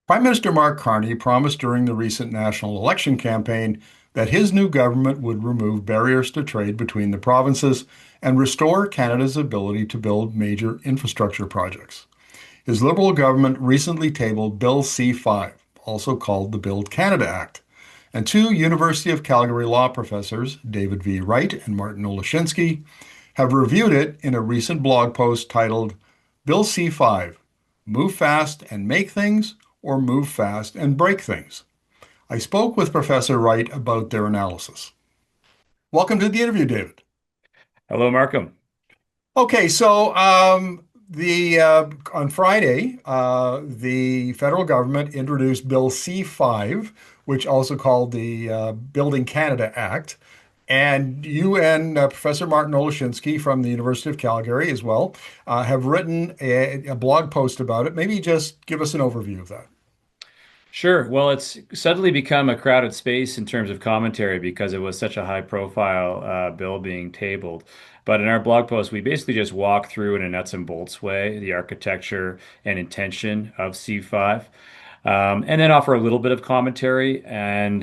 Prime Minister Mark Carney promised during the recent national election campaign that his new government would remove barriers to trade between the provinces and restore Canada's ability to build major infrastructure projects. His Liberal government recently tabled Bill C-5, also called the Build Canada Act, and two University of Calgary law professors, David V. Wright and Martin Oleshinsky, have reviewed it in a recent blog post titled Bill C-5, Move Fast and Make Things or Move Fast and Break Things. I spoke with Professor Wright about their analysis. Welcome to the interview, David. Hello, Markham. Okay, so the on Friday, the federal government introduced Bill C-5, which also called the Building Canada Act. And you and Professor Martin Oleshinsky from the University of Calgary as well have written a blog post about it. Maybe just give us an overview of that. Sure. Well, it's suddenly become a crowded space in terms of commentary because it was such a high profile bill being tabled. But in our blog post, we basically just walk through in a nuts and bolts way the architecture and intention of C5, and then offer a little bit of commentary and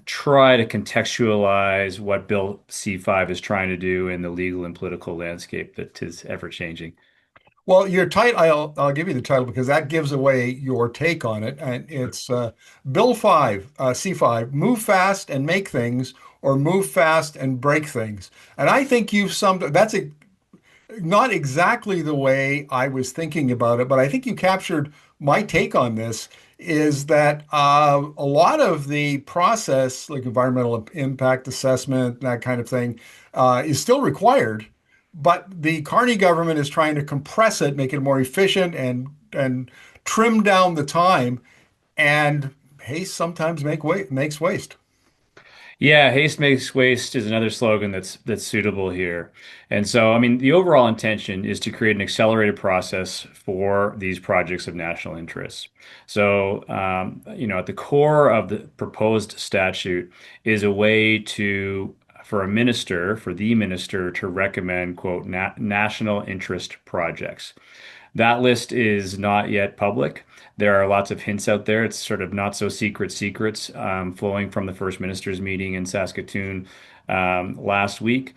try to contextualize what Bill C5 is trying to do in the legal and political landscape that is ever changing. Well, your title, I'll give you the title because that gives away your take on it. And it's Bill 5, C5, Move Fast and Make Things or Move Fast and Break Things. And I think you've summed that's not exactly the way I was thinking about it, but I think you captured my take on this is that a lot of the process, like environmental impact assessment, that kind of thing, is still required, but the Carney government is trying to compress it, make it more efficient, and trim down the time. And haste sometimes makes waste. Yeah, haste makes waste is another slogan that's suitable here. And so, I mean, the overall intention is to create an accelerated process for these projects of national interest. So, at the core of the proposed statute is a way for the minister to recommend, quote, national interest projects. That list is not yet public. There are lots of hints out there. It's sort of not so secret secrets flowing from the First Minister's meeting in Saskatoon last week.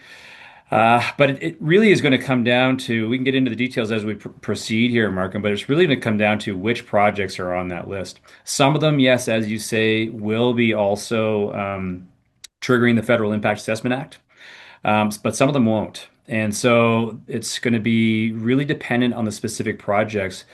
But it really is going to come down to, we can get into the details as we proceed here, Markham, but it's really going to come down to which projects are on that list. Some of them, yes, as you say, will be also triggering the Federal Impact Assessment Act, but some of them won't. And so it's going to be really dependent on the specific projects,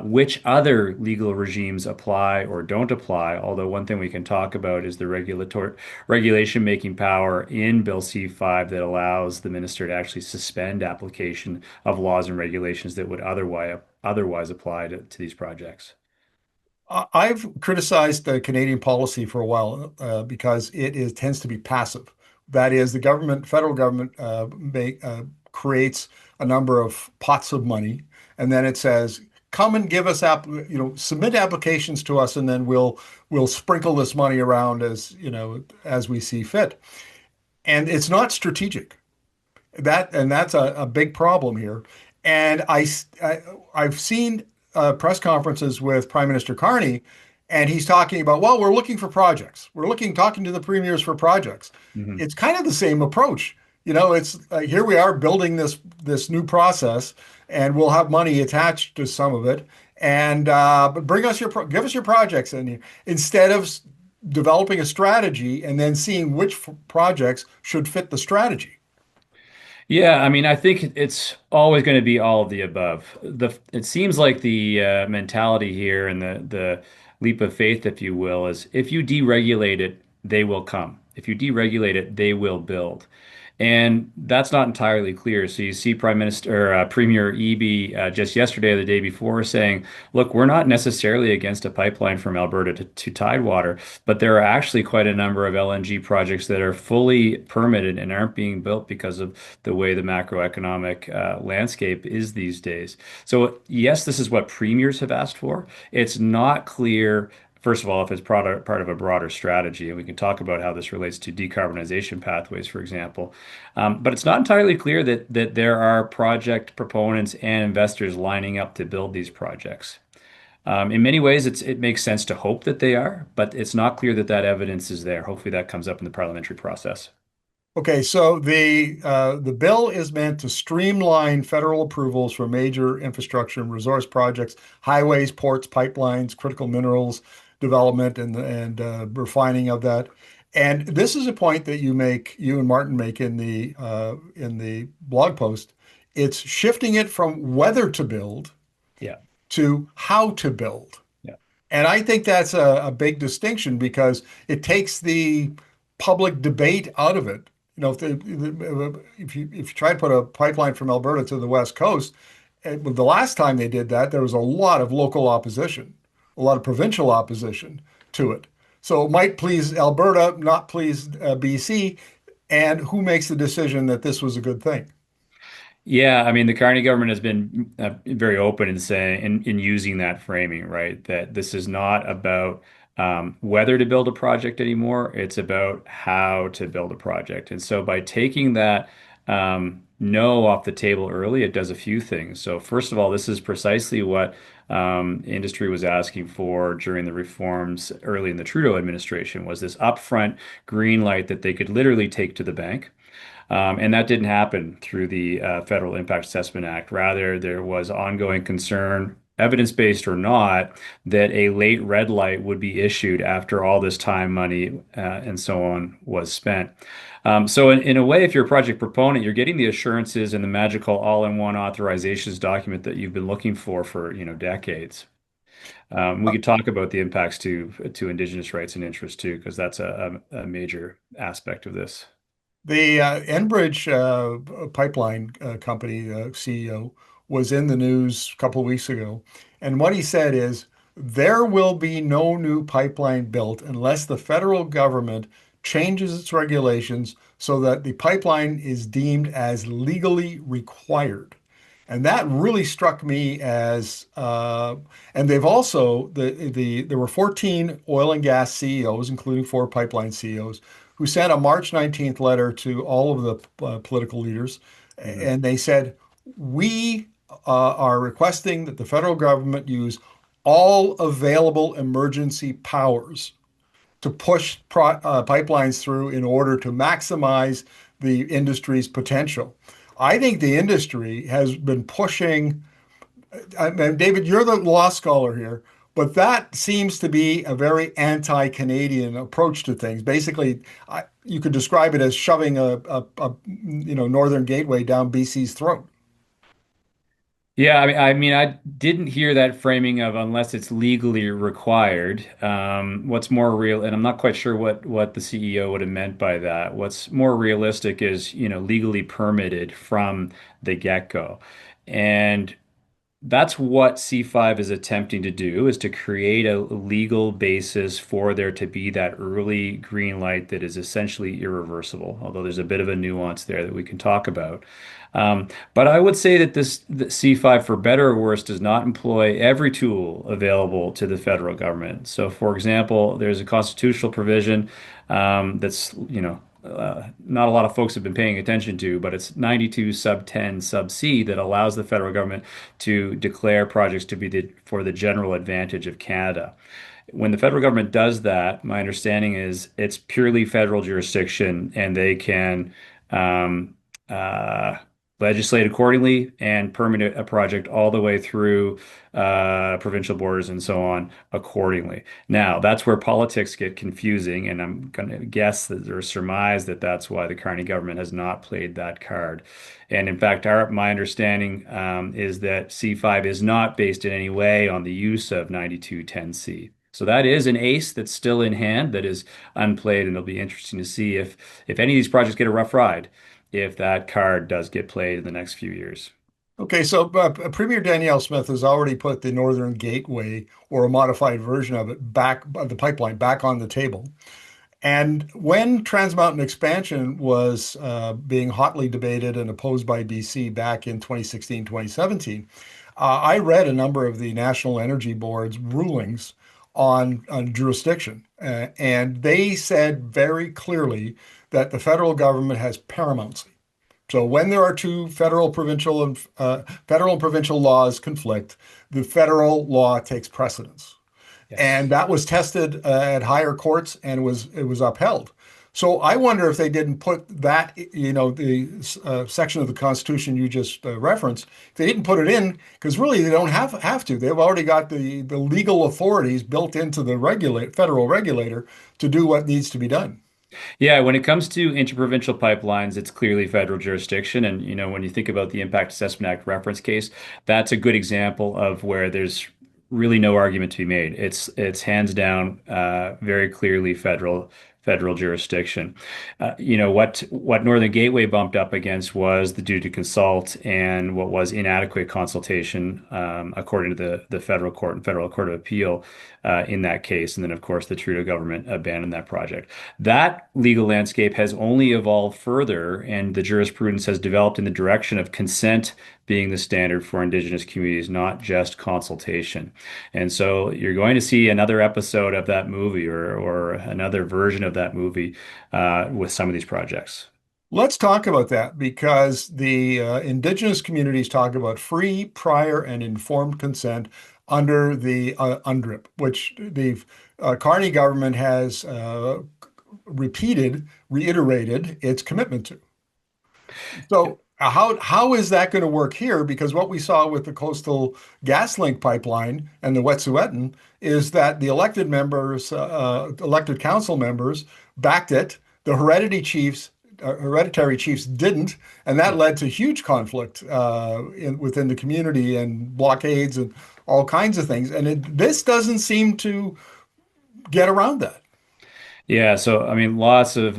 which other legal regimes apply or don't apply. Although one thing we can talk about is the regulation making power in Bill C-5 that allows the minister to actually suspend application of laws and regulations that would otherwise apply to these projects. I've criticized the Canadian policy for a while because tends to be passive. That is, the government, federal government, creates a number of pots of money, and then it says, "Come and give us submit applications to us, and then we'll sprinkle this money around as we see fit." And it's not strategic. That's a big problem here. And I've seen press conferences with Prime Minister Carney, and he's talking about, well, we're looking for projects. Talking to the premiers for projects. Mhm. It's kind of the same approach. It's here we are building this new process, and we'll have money attached to some of it. And but give us your projects, and instead of developing a strategy and then seeing which projects should fit the strategy. Yeah, I mean, I think it's always going to be all of the above. It seems like the mentality here and the leap of faith, if you will, is if you deregulate it, they will come. If you deregulate it, they will build. And that's not entirely clear. So you see Premier Eby just yesterday or the day before saying, look, we're not necessarily against a pipeline from Alberta to Tidewater, but there are actually quite a number of LNG projects that are fully permitted and aren't being built because of the way the macroeconomic landscape is these days. So yes, this is what premiers have asked for. It's not clear. First of all, if it's part of a broader strategy, and we can talk about how this relates to decarbonization pathways, for example. But it's not entirely clear that there are project proponents and investors lining up to build these projects. In many ways, it makes sense to hope that they are, but it's not clear that that evidence is there. Hopefully, that comes up in the parliamentary process. Okay, so the bill is meant to streamline federal approvals for major infrastructure and resource projects, highways, ports, pipelines, critical minerals development, and refining of that. And this is a point that you and Martin make in the blog post. It's shifting it from whether to build Yeah, to how to build. yeah, And I think that's a big distinction because it takes the public debate out of it. You know, if you try to put a pipeline from Alberta to the West Coast, the last time they did that, there was a lot of local opposition, a lot of provincial opposition to it. So it might please Alberta, not please BC. And who makes the decision that this was a good thing? yeah. I mean, the Carney government has been very open in saying in using that framing, right? That this is not about whether to build a project anymore. It's about how to build a project. And so by taking that no off the table early, it does a few things. So first of all, this is precisely what industry was asking for during the reforms early in the Trudeau administration was this upfront green light that they could literally take to the bank. And that didn't happen through the Federal Impact Assessment Act. Rather, there was ongoing concern, evidence-based or not, that a late red light would be issued after all this time, money, and so on was spent. So in a way, if you're a project proponent, you're getting the assurances and the magical all-in-one authorizations document that you've been looking for, decades. We could talk about the impacts to Indigenous rights and interests too, because that's a major aspect of this. The Enbridge pipeline company CEO was in the news a couple of weeks ago, and what he said is there will be no new pipeline built unless the federal government changes its regulations so that the pipeline is deemed as legally required. And that really struck me as, and they've also there were 14 oil and gas CEOs, including four pipeline CEOs, who sent a March 19th letter to all of the political leaders, Mhm. and they said, "We are requesting that the federal government use all available emergency powers to push pipelines through in order to maximize the industry's potential." I think the industry has been pushing. I mean, David, you're the law scholar here, but that seems to be a very anti-Canadian approach to things. Basically, you could describe it as shoving a Northern Gateway down BC's throat. Yeah, I mean, I didn't hear that framing of unless it's legally required. What's more real, and I'm not quite sure what the CEO would have meant by that. What's more realistic is, legally permitted from the get-go. And that's what C5 is attempting to do, is to create a legal basis for there to be that early green light that is essentially irreversible, although there's a bit of a nuance there that we can talk about. But I would say that that C5, for better or worse, does not employ every tool available to the federal government. So, for example, there's a constitutional provision that's, not a lot of folks have been paying attention to, but it's 92 sub 10 sub C that allows the federal government to declare projects to be for the general advantage of Canada. When the federal government does that, my understanding is it's purely federal jurisdiction and they can um, uh, legislate accordingly and permit a project all the way through provincial borders and so on accordingly. Now, that's where politics get confusing, and I'm going to guess that or surmise that that's why the Carney government has not played that card. And in fact, my understanding is that C5 is not based in any way on the use of 9210C. So that is an ace that's still in hand that is unplayed, and it'll be interesting to see if any of these projects get a rough ride, if that card does get played in the next few years. Okay, so Premier Danielle Smith has already put the Northern Gateway or a modified version of it back, the pipeline back on the table. And when Trans Mountain expansion was being hotly debated and opposed by BC back in 2016, 2017, I read a number of the National Energy Board's rulings on jurisdiction. And they said very clearly that the federal government has paramountcy. So when there are two federal and provincial laws conflict, the federal law takes precedence. And Yes. that was tested at higher courts and it was upheld. So I wonder if they didn't put that, the section of the Constitution you just referenced, if they didn't put it in because really they don't have to. They've already got the legal authorities built into the federal regulator to do what needs to be done. Yeah, when it comes to interprovincial pipelines, it's clearly federal jurisdiction. And, when you think about the Impact Assessment Act reference case, that's a good example of where there's really no argument to be made. It's hands down, very clearly federal jurisdiction. What Northern Gateway bumped up against was the duty to consult and what was inadequate consultation, according to the federal court and federal court of appeal, in that case. And then, of course, the Trudeau government abandoned that project. That legal landscape has only evolved further, and the jurisprudence has developed in the direction of consent being the standard for Indigenous communities, not just consultation. And so you're going to see another episode of that movie, or another version of that movie, with some of these projects. Let's talk about that because the indigenous communities talk about free, prior, and informed consent under the UNDRIP, which the Carney government has reiterated its commitment to. So how is that going to work here? Because what we saw with the Coastal GasLink pipeline and the Wet'suwet'en is that the elected council members backed it. The hereditary chiefs didn't, and that led to huge conflict within the community and blockades and all kinds of things. And this doesn't seem to get around that. Yeah, so I mean, lots of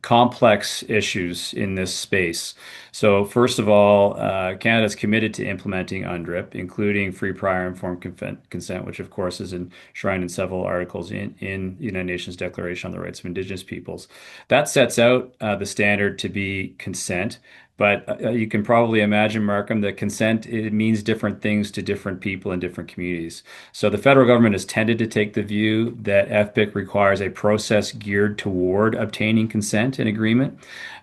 complex issues in this space. So first of all, Canada's committed to implementing UNDRIP, including free, prior, informed consent, which of course is enshrined in several articles in the United Nations Declaration on the Rights of Indigenous Peoples. That sets out the standard to be consent. But you can probably imagine, Markham, that consent, it means different things to different people in different communities. So the federal government has tended to take the view that FPIC requires a process geared toward obtaining consent and agreement.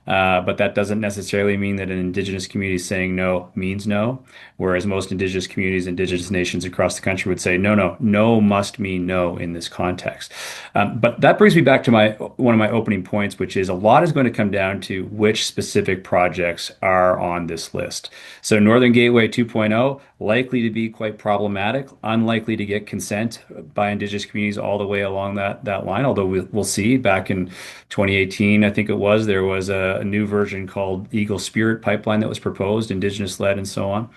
But that doesn't necessarily mean that an Indigenous community saying no means no, whereas most Indigenous communities, Indigenous nations across the country would say no, no, no must mean no in this context. But that brings me back to one of my opening points, which is a lot is going to come down to which specific projects are on this list. So Northern Gateway 2.0, likely to be quite problematic, unlikely to get consent by Indigenous communities all the way along that line, although we'll see. Back in 2018, I think it was, there was a new version called Eagle Spirit Pipeline that was proposed, Indigenous led and so on.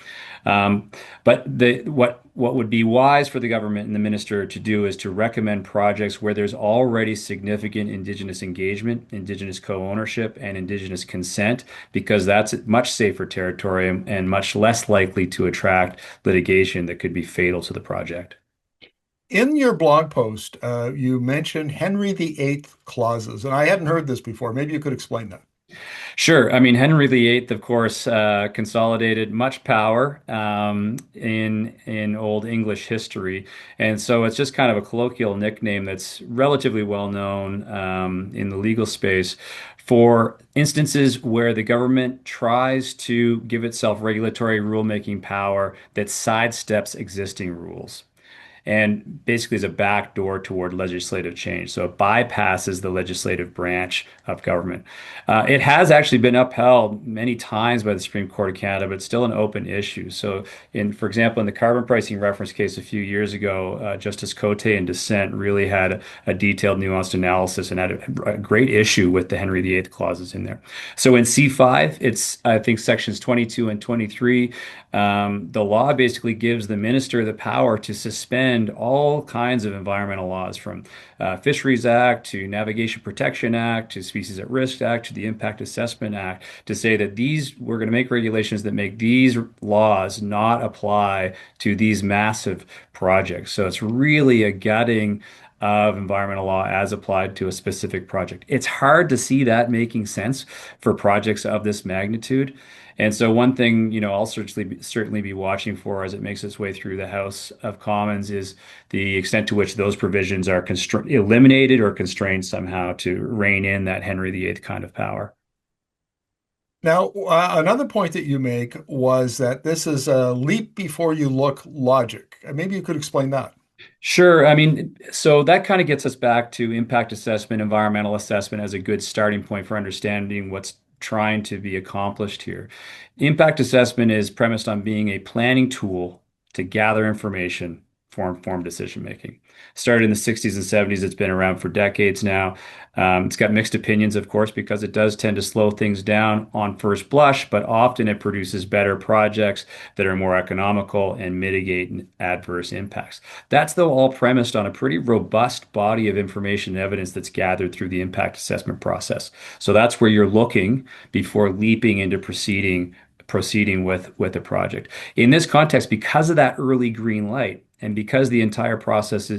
But what would be wise for the government and the minister to do is to recommend projects where there's already significant Indigenous engagement, Indigenous co-ownership, and Indigenous consent, because that's much safer territory and much less likely to attract litigation that could be fatal to the project. In your blog post, you mentioned Henry VIII clauses, and I hadn't heard this before. Maybe you could explain that. Sure. I mean, Henry VIII, of course, consolidated much power, in Old English history, and so it's just kind of a colloquial nickname that's relatively well known, in the legal space for instances where the government tries to give itself regulatory rulemaking power that sidesteps existing rules and basically is a backdoor toward legislative change. So it bypasses the legislative branch of government. It has actually been upheld many times by the Supreme Court of Canada, but it's still an open issue. So, for example, in the carbon pricing reference case a few years ago, Justice Cote in dissent really had a detailed, nuanced analysis and had a great issue with the Henry VIII clauses in there. So in C5, it's I think sections 22 and 23. The law basically gives the minister the power to suspend all kinds of environmental laws, from Fisheries Act to Navigation Protection Act to Species at Risk Act to the Impact Assessment Act, to say that we're going to make regulations that make these laws not apply to these massive projects. So it's really a gutting of environmental law as applied to a specific project. It's hard to see that making sense for projects of this magnitude. And so one thing, I'll certainly be watching for as it makes its way through the House of Commons is the extent to which those provisions are eliminated or constrained somehow to rein in that Henry VIII kind of power. Now, another point that you make was that this is a leap before you look logic. Maybe you could explain that. Sure. I mean, so that kind of gets us back to impact assessment, environmental assessment as a good starting point for understanding what's trying to be accomplished here. Impact assessment is premised on being a planning tool to gather information for informed decision making. Started in the 60s and 70s, it's been around for decades now. It's got mixed opinions, of course, because it does tend to slow things down on first blush, but often it produces better projects that are more economical and mitigate adverse impacts. That's though all premised on a pretty robust body of information and evidence that's gathered through the impact assessment process. So that's where you're looking before leaping into proceeding with a project. In this context, because of that early green light, and because the entire process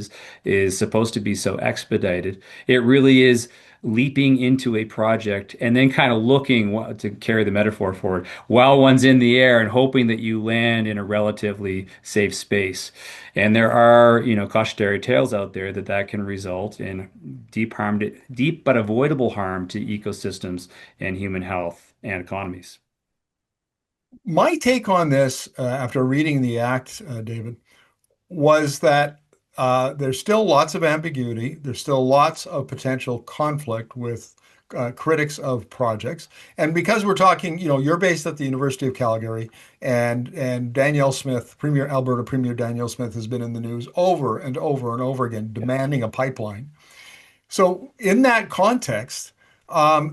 is supposed to be so expedited, it really is leaping into a project and then kind of looking to carry the metaphor forward while one's in the air and hoping that you land in a relatively safe space. And there are, cautionary tales out there that can result in deep but avoidable harm to ecosystems and human health and economies. My take on this, after reading the act, David, was that there's still lots of ambiguity. There's still lots of potential conflict with critics of projects. And because we're talking, you're based at the University of Calgary, and Danielle Smith, Alberta Premier Danielle Smith, has been in the news over and over and over again, demanding a pipeline. So in that context,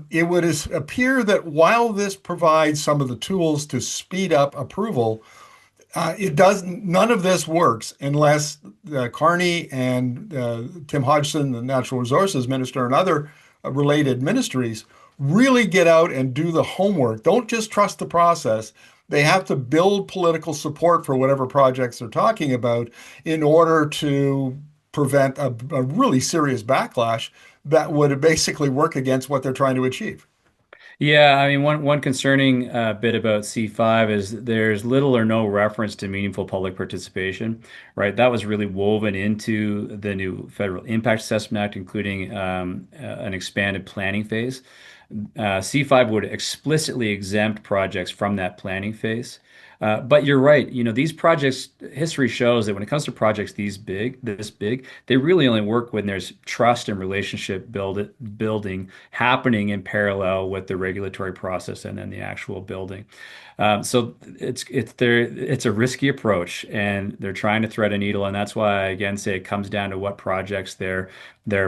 it would appear that while this provides some of the tools to speed up approval, it does none of this works unless Carney and Tim Hodgson, the Natural Resources Minister, and other related ministries really get out and do the homework. Don't just trust the process. They have to build political support for whatever projects they're talking about in order to prevent a really serious backlash that would basically work against what they're trying to achieve. Yeah, I mean, one concerning bit about C5 is there's little or no reference to meaningful public participation, right? That was really woven into the new Federal Impact Assessment Act, including an expanded planning phase. C5 would explicitly exempt projects from that planning phase. But you're right. These projects, history shows that when it comes to projects this big, they really only work when there's trust and relationship building happening in parallel with the regulatory process and then the actual building. So it's a risky approach, and they're trying to thread a needle, and that's why I again say it comes down to what projects they're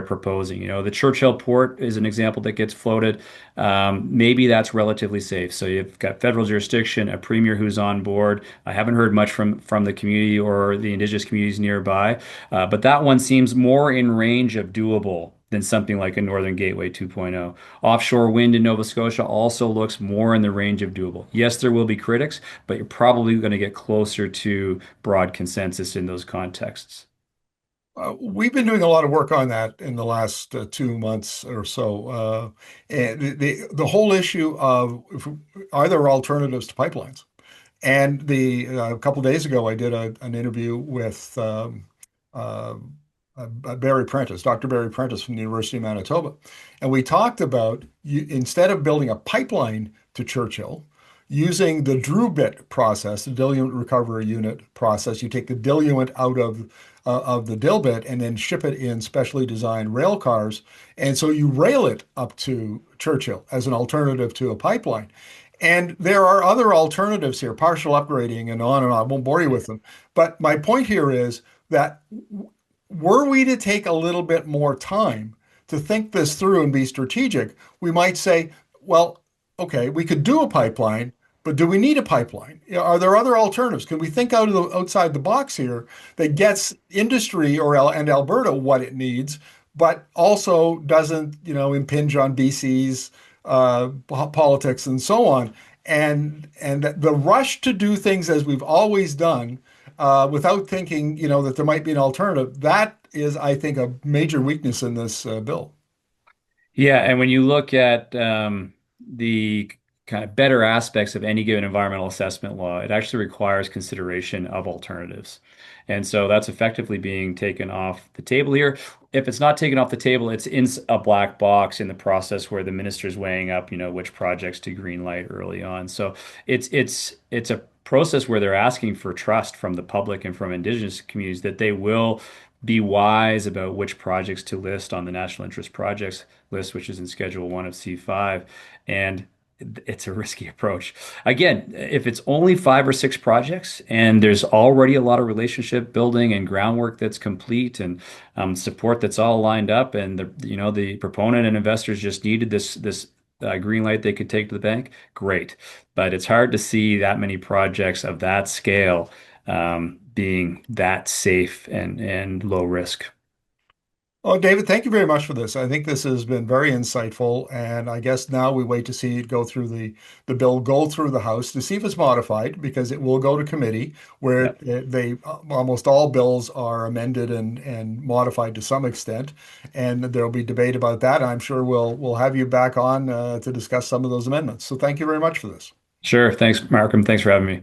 proposing. The Churchill port is an example that gets floated. Maybe that's relatively safe. So you've got federal jurisdiction, a premier who's on board. I haven't heard much from the community or the indigenous communities nearby, but that one seems more in range of doable than something like a Northern Gateway 2.0. Offshore wind in Nova Scotia also looks more in the range of doable. Yes, there will be critics, but you're probably going to get closer to broad consensus in those contexts. We've been doing a lot of work on that in the last 2 months or so. And the whole issue of are there alternatives to pipelines? And a couple of days ago, I did an interview with uh, Barry Prentice, Dr. Barry Prentice from the University of Manitoba. And we talked about instead of building a pipeline to Churchill, using the DRUbit process, the diluent recovery unit process, you take the diluent out of the dilbit and then ship it in specially designed rail cars. And so you rail it up to Churchill as an alternative to a pipeline. And there are other alternatives here, partial upgrading and on and on. I won't bore you with them. But my point here is that were we to take a little bit more time to think this through and be strategic, we might say, well, okay, we could do a pipeline, but do we need a pipeline? Are there other alternatives? Can we think outside the box here that gets industry and Alberta what it needs, but also doesn't, impinge on BC's politics and so on? And the rush to do things as we've always done without thinking, that there might be an alternative. That is, I think, a major weakness in this bill. Yeah, and when you look at the kind of better aspects of any given environmental assessment law, it actually requires consideration of alternatives. And so that's effectively being taken off the table here. If it's not taken off the table, it's in a black box in the process where the minister's weighing up, which projects to green light early on. So it's a process where they're asking for trust from the public and from Indigenous communities that they will be wise about which projects to list on the national interest projects list, which is in Schedule 1 of C5. And it's a risky approach. Again, if it's only 5 or 6 projects and there's already a lot of relationship building and groundwork that's complete and support that's all lined up, and the proponent and investors just needed this green light they could take to the bank, great. But it's hard to see that many projects of that scale being that safe and low risk. Oh, David, thank you very much for this. I think this has been very insightful, and I guess now we wait to see it go through the bill, go through the House to see if it's modified, because it will go to committee where Yep. they almost all bills are amended and modified to some extent, and there'll be debate about that. I'm sure we'll have you back on to discuss some of those amendments. So thank you very much for this. Sure. Thanks, Markham. Thanks for having me.